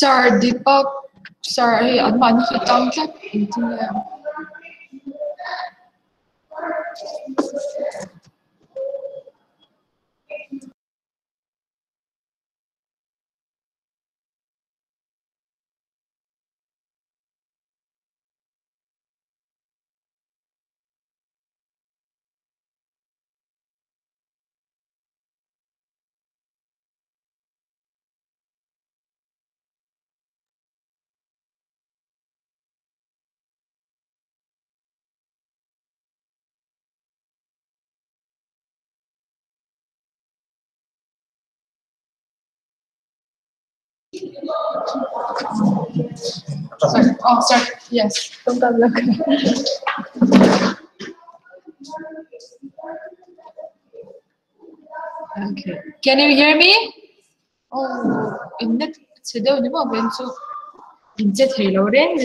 Sir Deepak, sorry, adman hitang kat intinya. Sorry. Oh, sorry. Yes. Don't look. Okay. Can you hear me? Oh, internet 제대로 되면 왼쪽 이제 테일러렌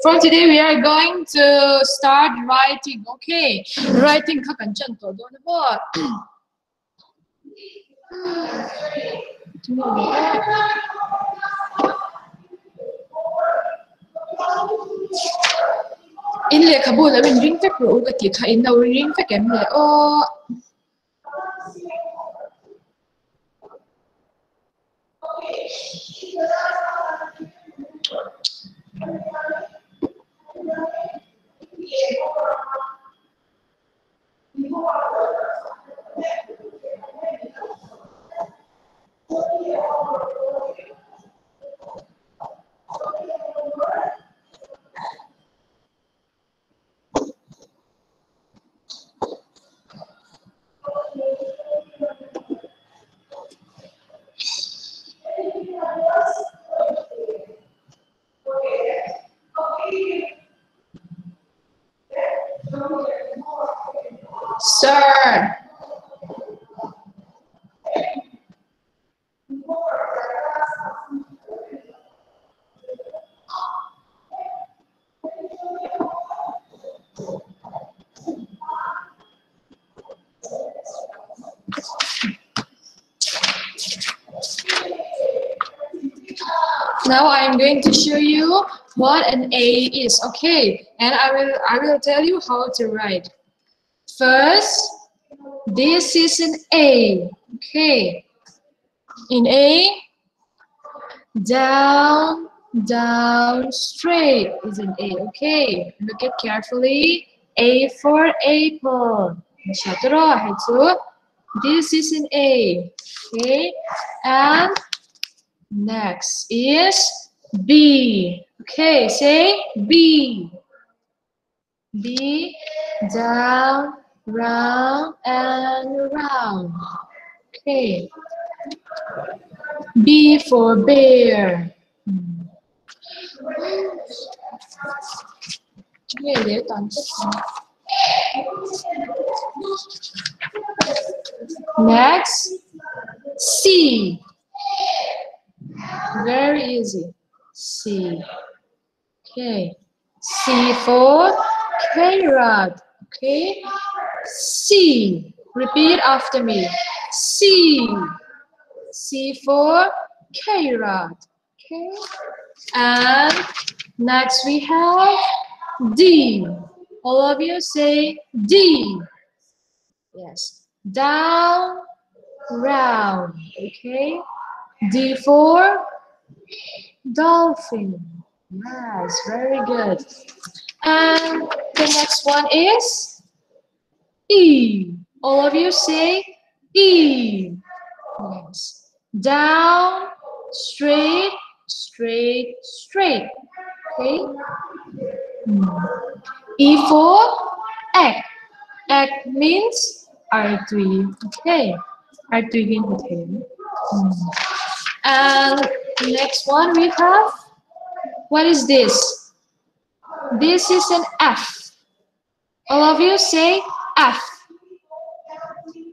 From today we are going to start writing. Okay. Writing 가간전 더 도는 거. In le khabu la bin ring fek ro ga ti kha in no ring fek em le o Sir. Now I am going to show you what an A is, okay? And I will tell you how to write. First, this is an A, okay? In A, down, down, straight is an A, okay? Look at carefully. A for apple. This is an A, okay? And next is B. Okay, say B. B, down, round, and round. Okay. B for bear. Next, C. Very easy. C. Okay. C for carrot. Okay. C. Repeat after me. C. C for carrot. Okay. And next we have D. All of you say D. Yes. Down, round. Okay. D for dolphin. Yes, very good. And the next one is E. All of you say E. Yes. Down, straight, straight, straight. Okay. E for egg. Egg means R3. Okay. R3 in the And next one we have, what is this? This is an F. All of you say F.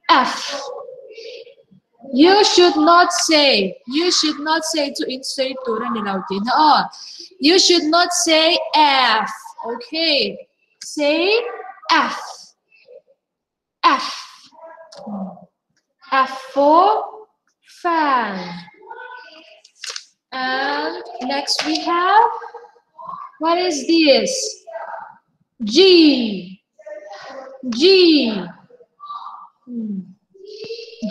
F. You should not say to insert to. No. You should not say F. Okay. Say F. F. F for fan. And next we have, what is this? G. G.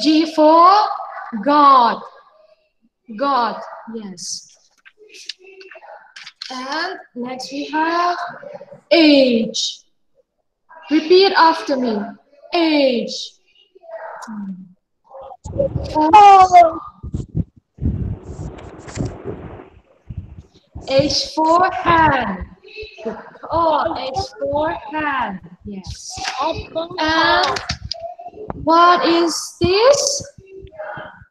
G for God. God, yes. And next we have H. Repeat after me. H. H for hand. Oh, H for hand. Yes. And what is this?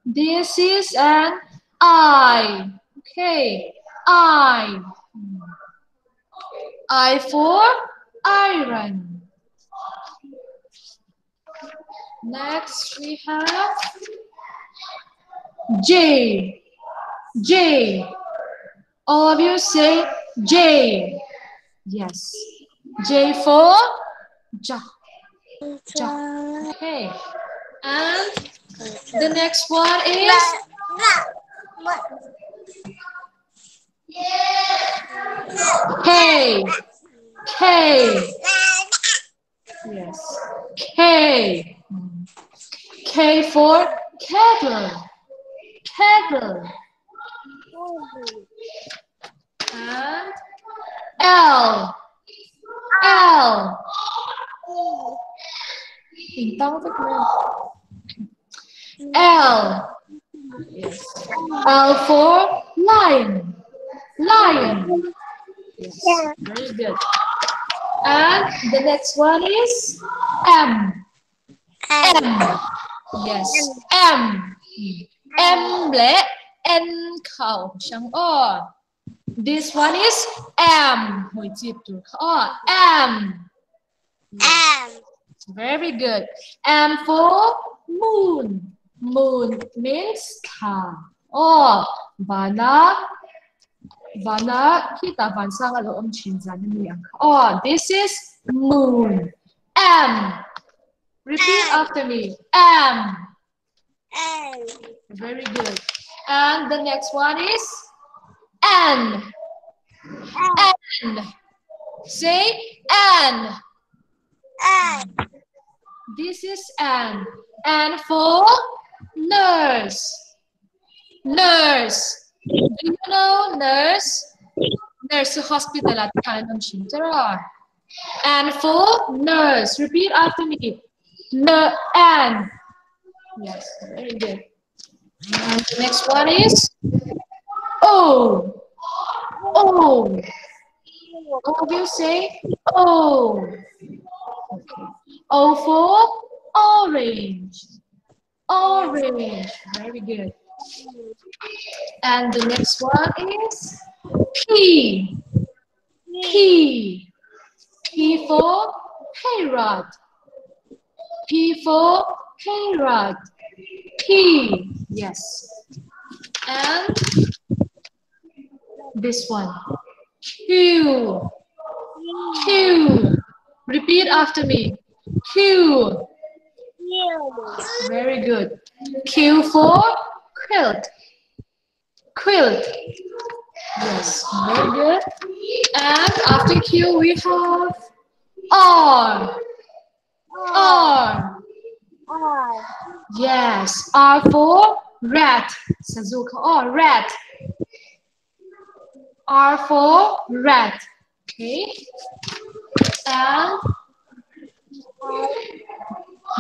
This is an I. Okay. I. I for iron. Next we have J. J. All of you say J. Yes. J for ja. Ja. Okay. And the next one is K. K. Yes. K. K for kettle. Kettle. And L. L. L. Yes. L for lion. Lion. Yes. Very good. And the next one is M. M. Yes. M. M และ N เข่าช่างอ้อ This one is M หัวจีบตัวอ้อ M. M. Very good. M for moon. Moon means star. Oh, Vana. Vana kita bansa nga loom chinzan niyang. Oh, this is moon. M. Repeat after me. M. M. Very good. And the next one is N. N. Say N. N. This is N. N for nurse. Nurse. Do you know nurse? Nurse hospital at Kanam Shintara. And for nurse. Repeat after me. N. Yes, very good. And the next one is O. O. All of you say O. Okay. O for orange. Orange. Very good. And the next one is P. P. P for parrot. P for parrot. P. Yes. And this one. Q. Q. Repeat after me. Q. Very good. Q for quilt. Quilt. Yes, very good. And after Q we have R. R. Yes, R for rat. Sazuka. Oh, rat. R for rat. Okay. And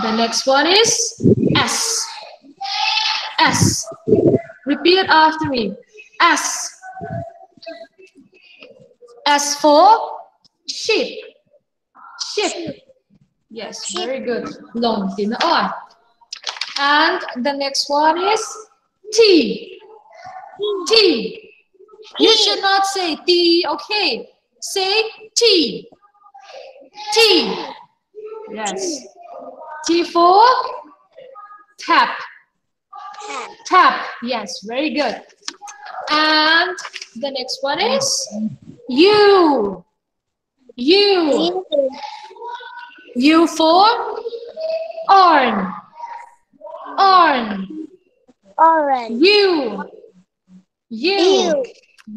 the next one is S. S. Repeat after me. S. S for sheep. Sheep. Yes, very good. Long din on. And the next one is T. T. You should not say T, okay? Say T. T. Yes. T for tap. Tap. Yes, very good. And the next one is U. U. U for orange. Orange. Orange. U. U.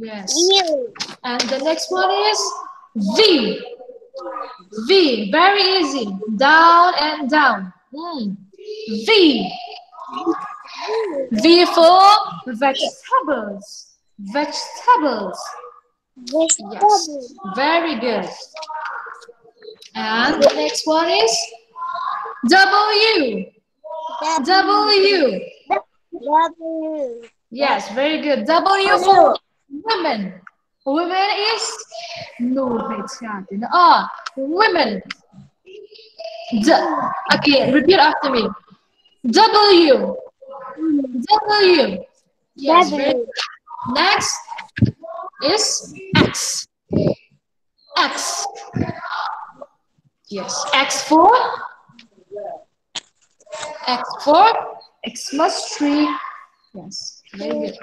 Yes. U. And the next one is V. V. Very easy. Down and down. V. V for vegetables. Vegetables. Yes. Vegetable. Very good. And the next one is W. W. W. Yes, very good. W for women. Women is no women. Okay, repeat after me. W. W. Yes, very good. Next is X. X. Yes, X for Xmas tree. Yes, very good.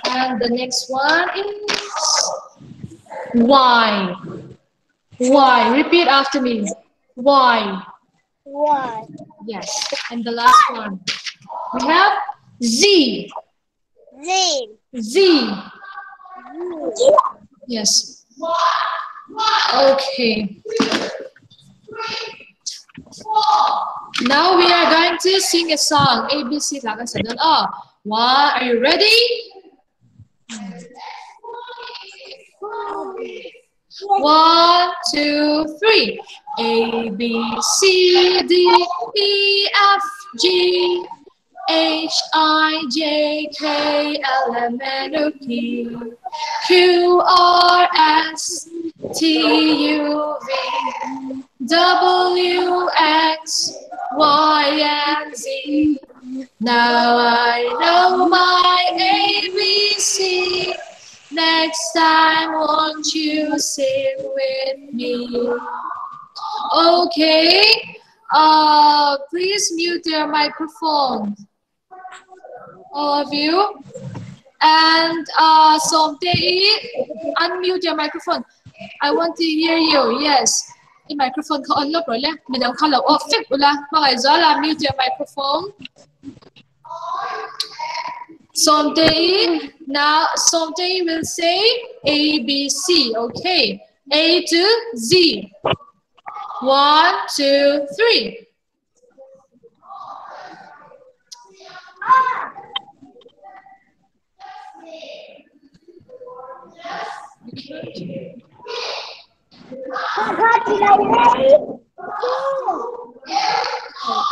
And the next one is Y. Y. Repeat after me. Y. Y. Yes. And the last one. We have Z. Z. Z. Yes. Okay. Now we are going to sing a song. A, B, C. Are you ready? 1, 2, 3. A, B, C, D, E, F, G, H, I, J, K, L, M, N, O, P, Q, R, S, T, U, V, W, X, Y, and Z. Now I know my ABC. Next time, won't you sing with me? Okay. Please mute your microphone, all of you. And Somtae, unmute your microphone. I want to hear you. Yes. The microphone ka on lo rồi le. Mình đang khalo off fit ula. Mga izala mute your microphone. Somtae, now Somtae will say A, B, C. Okay. A to Z. 1, 2, 3.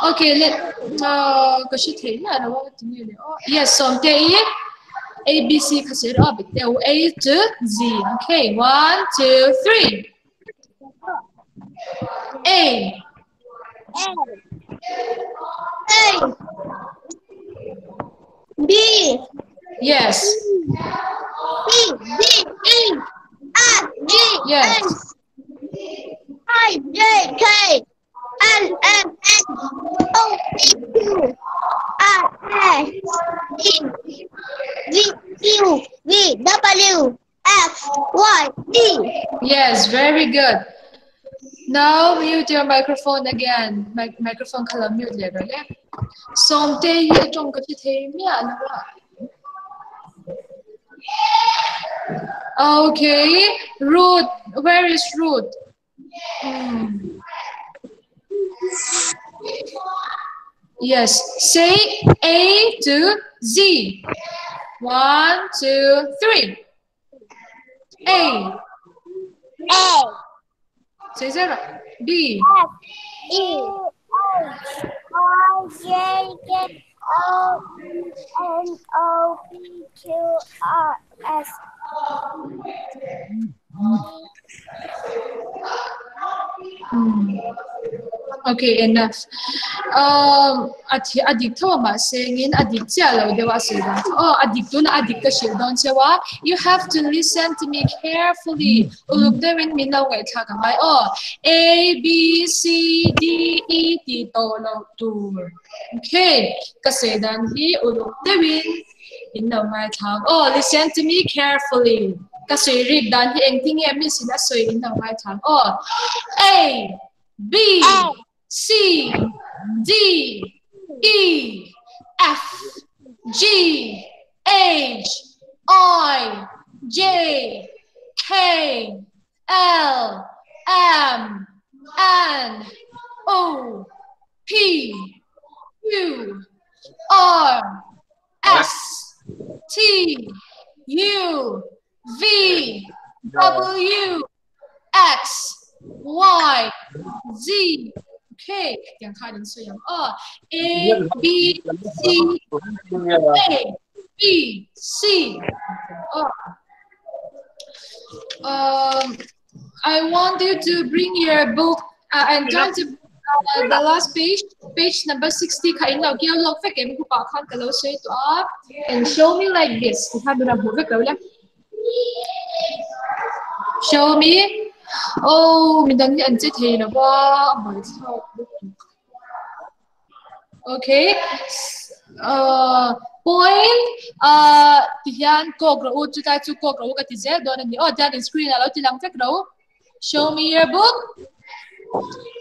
Okay, yes, Somtae. A, B, C, A to Z. Okay, 1, 2, 3. A. A. B. Yes. C. D. E. F. G. Yes. H. I. J. K. L. M. N. O. P. Q. R. S. T. V. Q. V. W. X. Y. Z. Yes, very good. Now mute your microphone again. Microphone color mute le rồi nhé. Somtae hier trong cái thế mẹ Okay, Ruth. Where is Ruth? Yes, say A to Z. 1, 2, 3. A. A. Say that. B. F. E. H. I. J. K. O. N. O. P. Q. R. S. Okay, enough. Adik to ma singin adik chalo dewa sildan. Oh, adik to na adik ka sildan sewa. You have to listen to me carefully. Uluk dewin minaw ngay tagamay. Oh, A, B, C, D, E, T, to, lo, to. Okay, kasi dan hi uluk dewin minaw ngay tag. Oh, listen to me carefully. Kasi rig dan hi engting emi sinasoy minaw ngay tag. Oh, A, B, C, D, E, F, G, H, I, J, K, L, M, N, O, P, Q, R, S, T, U, V, W, X, Y, Z. Okay, tiếng khai đến số A, B, C, A, B, C. I want you to bring your book and turn to the last page, page number 60. Kain lau kia log phek em ku pa khan ka lo say to up and show me like this. Ku khan na bu phek lo la. Show me. Oh, mình đang nhận chết thì nó quá. Okay. Point. Tiyan kog ro chu ta chu kog ro ka ti je don ni. Oh, dan screen alo ti lang phek ro. Show me your book.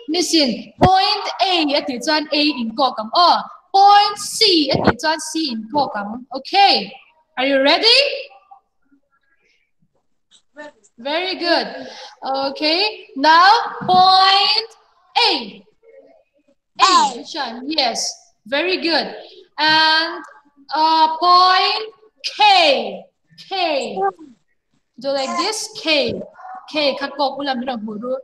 Listen, point A at the A in Kokam. Oh, point C at the C in Kokam. Okay, are you ready? Very good. Okay, now point A. A. Yes, very good. And point K. K. Do like this. K. K. Kakok ulam na huru.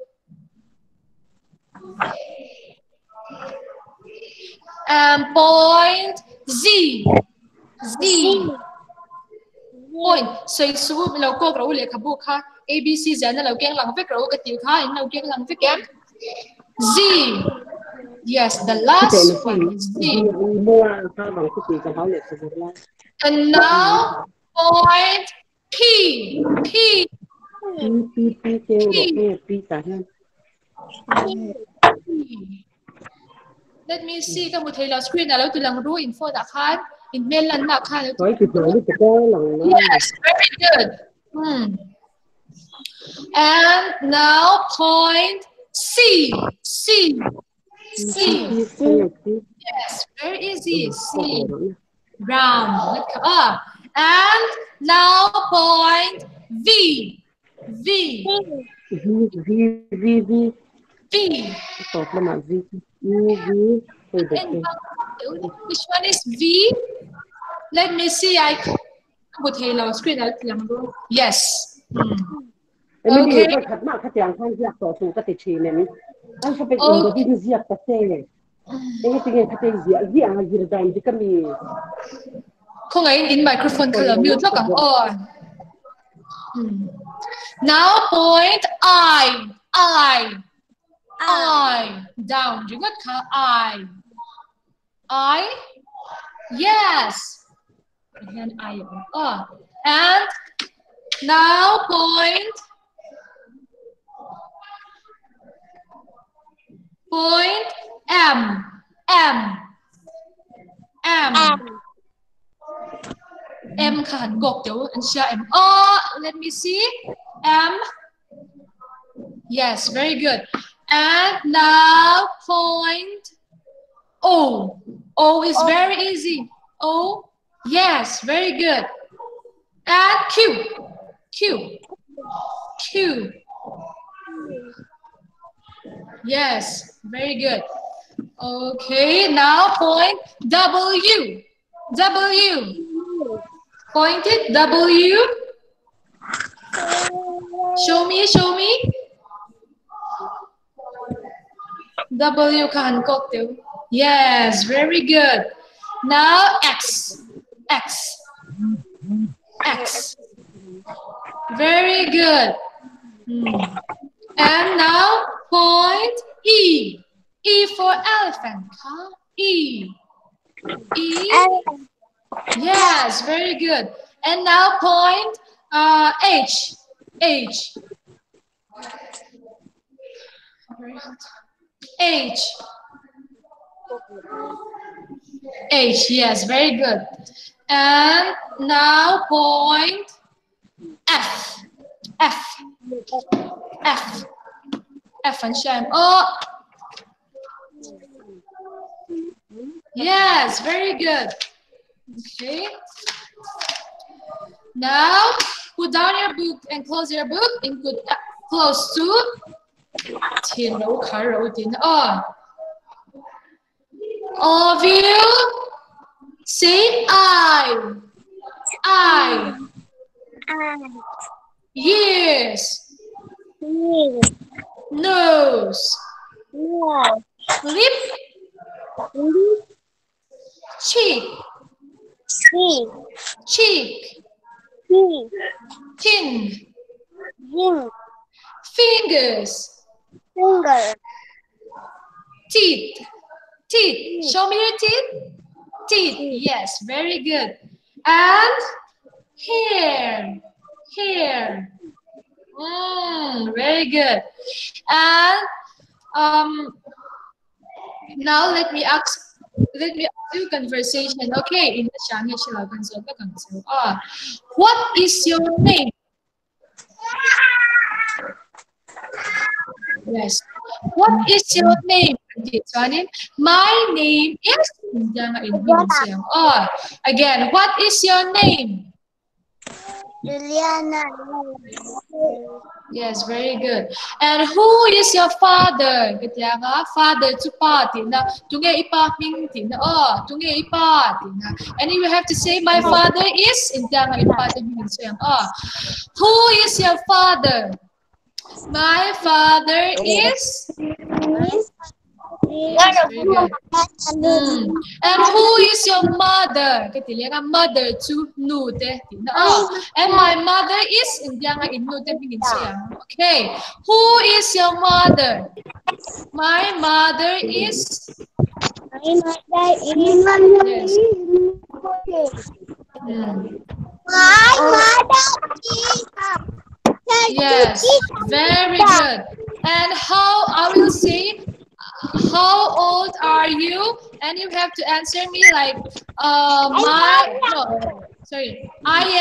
And point Z. Z. Point. So số lâu cô rồi lấy khắp buộc ha. A B C Z là lâu keng lăng phép rồi cái tiểu khá in lâu keng lăng phép kém. Z. Yes, the last one is Z. And now point P. P. Let me see kamu thấy là screen nào tôi làm ru info đã khai in mail lần nào khai yes, very good. And now point C. C. C. Yes, very easy. C. Round. And now point V. V. V. Which one is V? Let me see. I put hello screen. Yes. Okay. Không ấy in microphone color mute nó càng on. Now point I. Down. You got I. Yes. And I. And now point M. M khan gok tiểu and share M. Let me see. M. Yes, very good. And now point O. O is very easy. O. Yes, very good. And Q. Yes, very good. Okay, now point W. Point it, W. Show me. W can go to. Yes, very good. Now X. Very good. And now point E. E for elephant. Huh? E. Yes, very good. And now point H. H, yes, very good. And now point F. And shame. Yes, very good. Okay. Now, put down your book and close your book and put close to Thiên Đấu Khả Rậu Tín. All of you say I. Ears. Nose. Lip. Cheek. Cheek. Chin. Fingers. Teeth. Show me your teeth. Yes, very good. And hair. Very good. And now let me ask you conversation. Okay, what is your name? Yes. What is your name? My name is again, what is your name? Juliana. Yes, very good. And who is your father? Father to party. And you have to say my father is who is your father? My father is yes, very good. And who is your mother? Mother to and my mother is okay. Who is your mother? My mother is yes, very good. And how I will say, how old are you? And you have to answer me like, I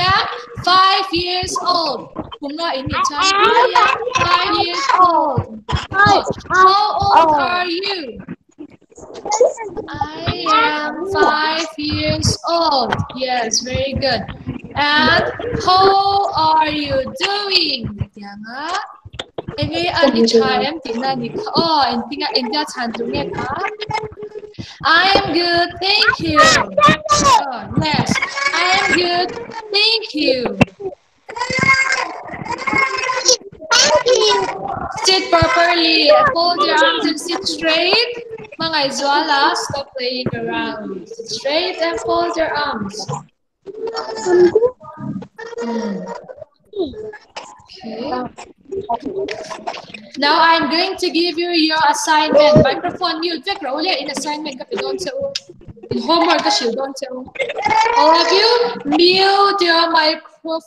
am 5 years old. I am 5 years old. How old are you? I am 5 years old. Yes, very good. And how are you doing? I am good, thank you. Next, I am good, thank you. Sit properly, fold your arms and sit straight. Mga Izwala, stop playing around. Sit straight and fold your arms. Okay. Now I'm going to give you your assignment. Microphone mute. In assignment, in homework, all of you, mute your microphone,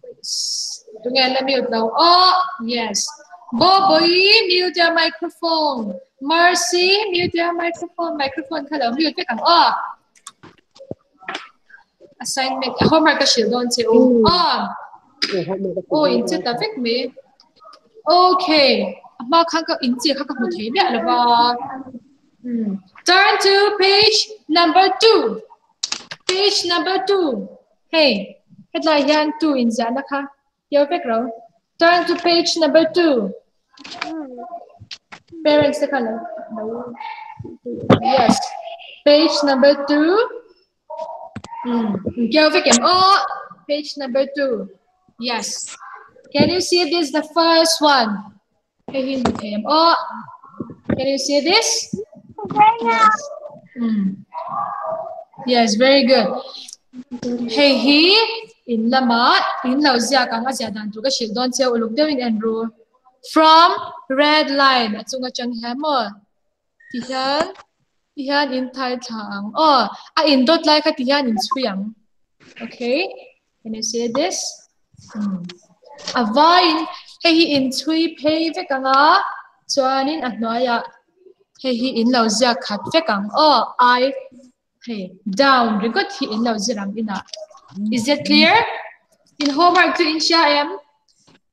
please. Mute now. Oh, yes. Boboy, mute your microphone. Mercy, mute your microphone. Mute. Assignment, homework, oh, instead of me. Okay. Turn to page number 2. Page number 2. Hey, headline yan 2 in Zanaka. Turn to page number 2. Parents, yes. Page number 2. Oh, page number 2. Yes. Can you see this? The first one. Oh, can you see this? Yes. Yes, very good. Hey, he in Lama in Lauzia Kanga dan to Shildon Tell look doing and rule from red line at Sungachang Hammer. Tihan in Tai Tang. Oh, I in dot like a Tihan in Suyang. Okay, can you see this? A vine, hey, in Tui pay Vekanga, Swanin at Noya. Hey, he in Lauzia cut Vekang. Oh, I hey down. We got he in Lauzirang ina. Is that clear? In homework to Insha M?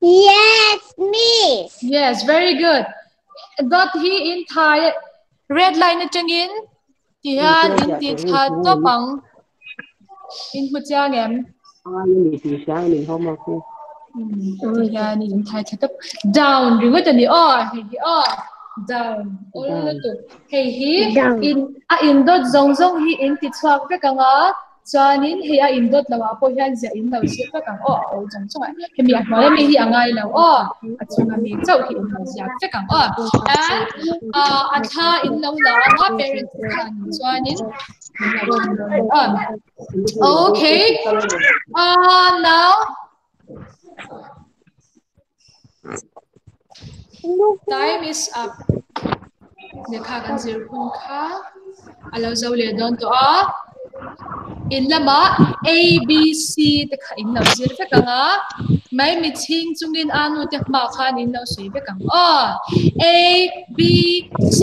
Yes, me. Yes, very good. Dot he in Thai red line at Changin. Tihan in Titha Topang. in hút giang em Mình thì sáng mình không mà cô thì nhà ni in thai chat down ring what ni down all to hey hi in dot zong hi in ti chuak ka kanga chuanin he a in dot lawa po hian zia in lo si ka kang jong chunga he mi a hnoya mi hi angai lo a chunga mi chau hi in lo zia ka kang and a tha in lo la anga parents kha ni chuanin okay now time is up. Nekha kan zir hun kha alo zo le don to in lama A B C te kha in lo zir fe kanga mai mi ching chungin anu te ma khan in lo sui fe kang A B C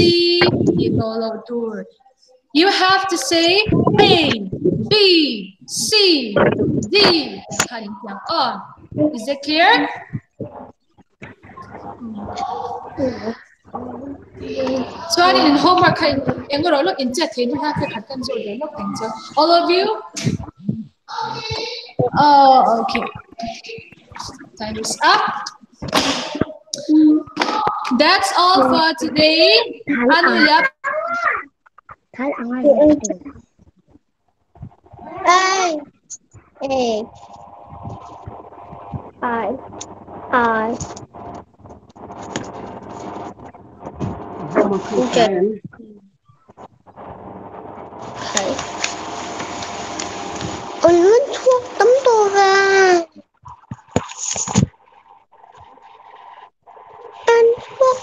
in lo tur. You have to say A B C D khan in yang is it clear? So I in homework kind and go look in chat you have to cut and so they look things. All of you? Oh, okay. Time is up. That's all for today. Anulia. Ôi thuốc tắm tô ra. Ăn thuốc.